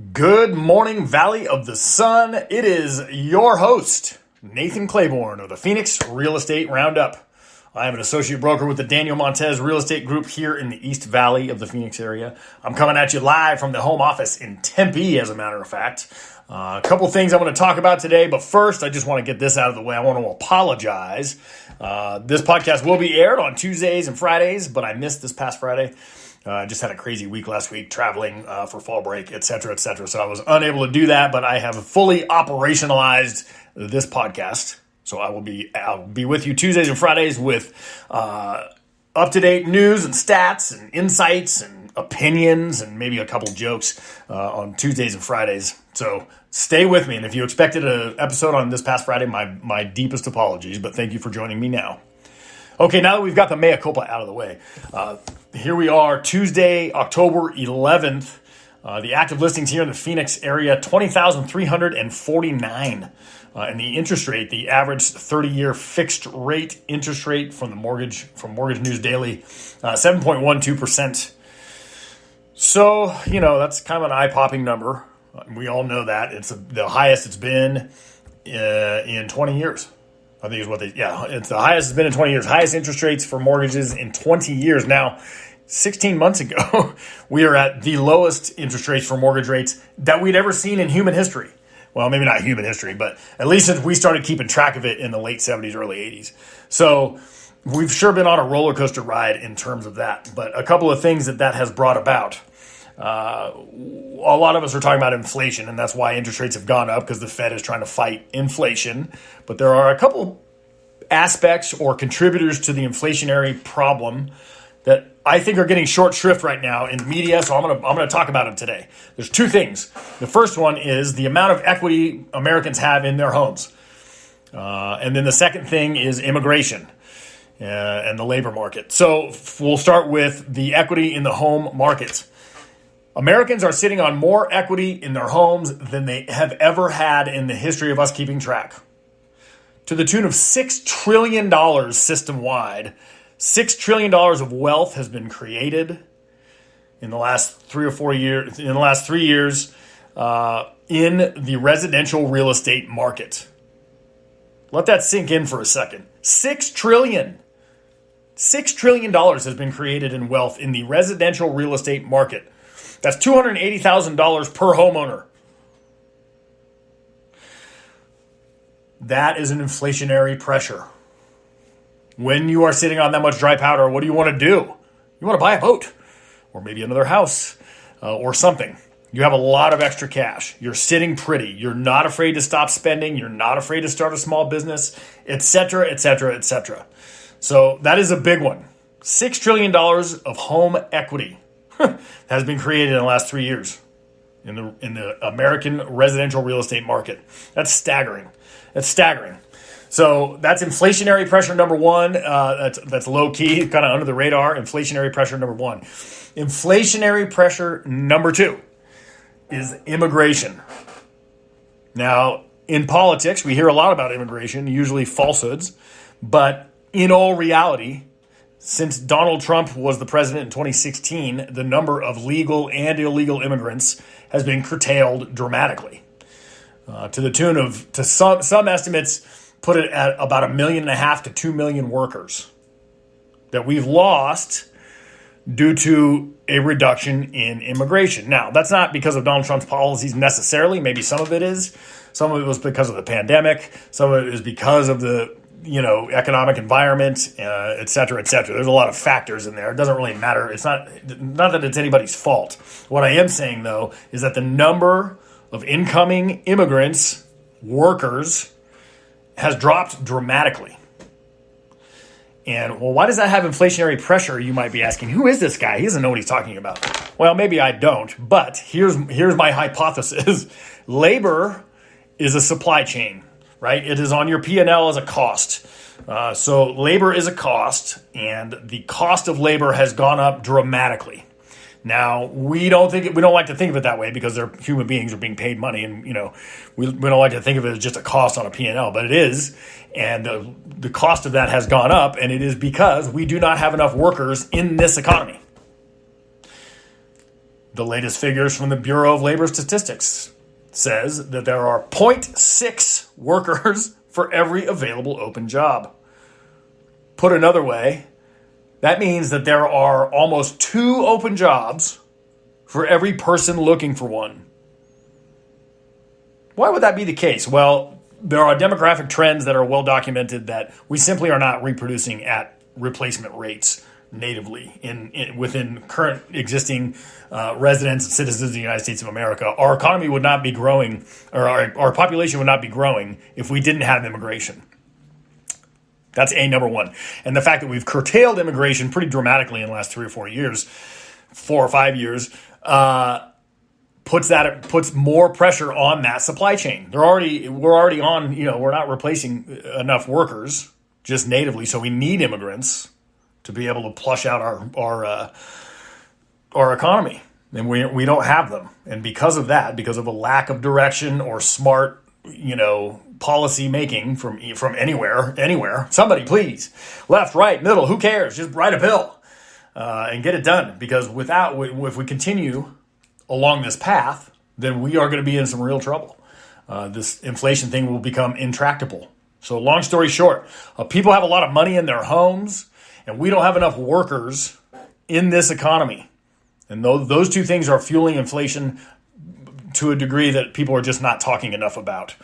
Good morning, Valley of the Sun. It is your host, Nathan Claiborne of the Phoenix Real Estate Roundup. I am an associate broker with the Daniel Montez Real Estate Group here in the East Valley of the Phoenix area. I'm coming at you live from the home office in Tempe, as a matter of fact. A couple things I want to talk about today, but first I just want to get this out of the way. I want to apologize. This podcast will be aired on Tuesdays and Fridays, but I missed this past Friday. I just had a crazy week last week traveling for fall break, et cetera, et cetera. So I was unable to do that, but I have fully operationalized this podcast. So I'll be with you Tuesdays and Fridays with up-to-date news and stats and insights and opinions and maybe a couple jokes on Tuesdays and Fridays. So stay with me. And if you expected an episode on this past Friday, my deepest apologies, but thank you for joining me now. Okay, now that we've got the mea culpa out of the way, here we are, Tuesday, October 11th. The active listings here in the Phoenix area, 20,349. And the interest rate, the average 30-year fixed rate interest rate from Mortgage News Daily, 7.12%. So, that's kind of an eye-popping number. We all know that. It's the highest it's been in 20 years. I think it's the highest it's been in 20 years. Highest interest rates for mortgages in 20 years. Now, 16 months ago, we are at the lowest interest rates for mortgage rates that we'd ever seen in human history. Well, maybe not human history, but at least since we started keeping track of it in the late 70s, early 80s. So we've sure been on a roller coaster ride in terms of that. But a couple of things that has brought about. A lot of us are talking about inflation, and that's why interest rates have gone up, because the Fed is trying to fight inflation. But there are a couple aspects or contributors to the inflationary problem that I think are getting short shrift right now in the media, so I'm gonna talk about them today. There's two things. The first one is the amount of equity Americans have in their homes. And then the second thing is immigration and the labor market. So we'll start with the equity in the home market. Americans are sitting on more equity in their homes than they have ever had in the history of us keeping track. To the tune of $6 trillion system-wide, $6 trillion of wealth has been created in the last 3 or 4 years, in the last 3 years, in the residential real estate market. Let that sink in for a second. $6 trillion has been created in wealth in the residential real estate market. That's $280,000 per homeowner. That is an inflationary pressure. When you are sitting on that much dry powder, what do you want to do? You want to buy a boat, or maybe another house, or something. You have a lot of extra cash. You're sitting pretty. You're not afraid to stop spending. You're not afraid to start a small business, et cetera, et cetera, et cetera. So that is a big one. $6 trillion of home equity has been created in the last 3 years in the American residential real estate market. That's staggering. So that's inflationary pressure number one. That's low key, kind of under the radar. Inflationary pressure number one. Inflationary pressure number two is immigration. Now, in politics, we hear a lot about immigration, usually falsehoods, but in all reality, since Donald Trump was the president in 2016, the number of legal and illegal immigrants has been curtailed dramatically. To the tune of, some estimates put it at about 1.5 million to 2 million workers that we've lost due to a reduction in immigration. Now, that's not because of Donald Trump's policies necessarily. Maybe some of it is. Some of it was because of the pandemic. Some of it is because of the economic environment, et cetera, et cetera. There's a lot of factors in there. It doesn't really matter. It's not that it's anybody's fault. What I am saying, though, is that the number of incoming immigrants, workers, has dropped dramatically. And, well, why does that have inflationary pressure, you might be asking? Who is this guy? He doesn't know what he's talking about. Well, maybe I don't, but here's my hypothesis. Labor is a supply chain. Right? It is on your P&L as a cost. So labor is a cost, and the cost of labor has gone up dramatically. Now, we don't like to think of it that way because they're human beings are being paid money, and we don't like to think of it as just a cost on a P&L, but it is. And the cost of that has gone up, and it is because we do not have enough workers in this economy. The latest figures from the Bureau of Labor Statistics says that there are 0.6 workers for every available open job. Put another way, that means that there are almost 2 open jobs for every person looking for one. Why would that be the case? Well, there are demographic trends that are well documented that we simply are not reproducing at replacement rates natively within current existing residents and citizens of the United States of America. Our economy would not be growing, or our population would not be growing if we didn't have immigration. That's number one. And the fact that we've curtailed immigration pretty dramatically in the last 3 or 4 years, 4 or 5 years, puts more pressure on that supply chain. We're already on, we're not replacing enough workers just natively, so we need immigrants to be able to plush out our economy, and we don't have them. And because of that, because of a lack of direction or smart, policy making from anywhere, somebody please, left, right, middle, who cares? Just write a bill and get it done. Because if we continue along this path, then we are going to be in some real trouble. This inflation thing will become intractable. So long story short, people have a lot of money in their homes, and we don't have enough workers in this economy. And those two things are fueling inflation to a degree that people are just not talking enough about.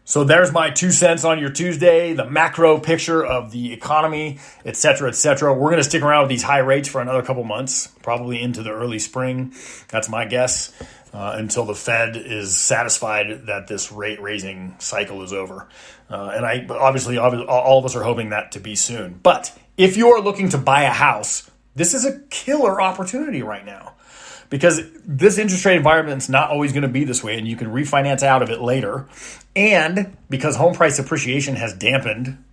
So there's my 2 cents on your Tuesday, the macro picture of the economy, et cetera, et cetera. We're going to stick around with these high rates for another couple months, probably into the early spring. That's my guess, until the Fed is satisfied that this rate raising cycle is over. And obviously, all of us are hoping that to be soon. But if you are looking to buy a house, this is a killer opportunity right now. Because this interest rate environment is not always going to be this way, and you can refinance out of it later. And because home price appreciation has dampened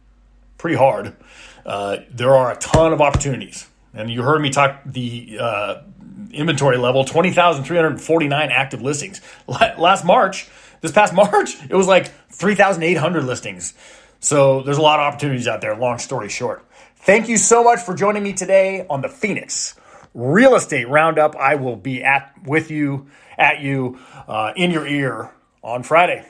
pretty hard, there are a ton of opportunities. And you heard me talk the inventory level, 20,349 active listings. This past March, it was like 3,800 listings. So there's a lot of opportunities out there, long story short. Thank you so much for joining me today on the Phoenix Real Estate Roundup. I will be at you in your ear on Friday.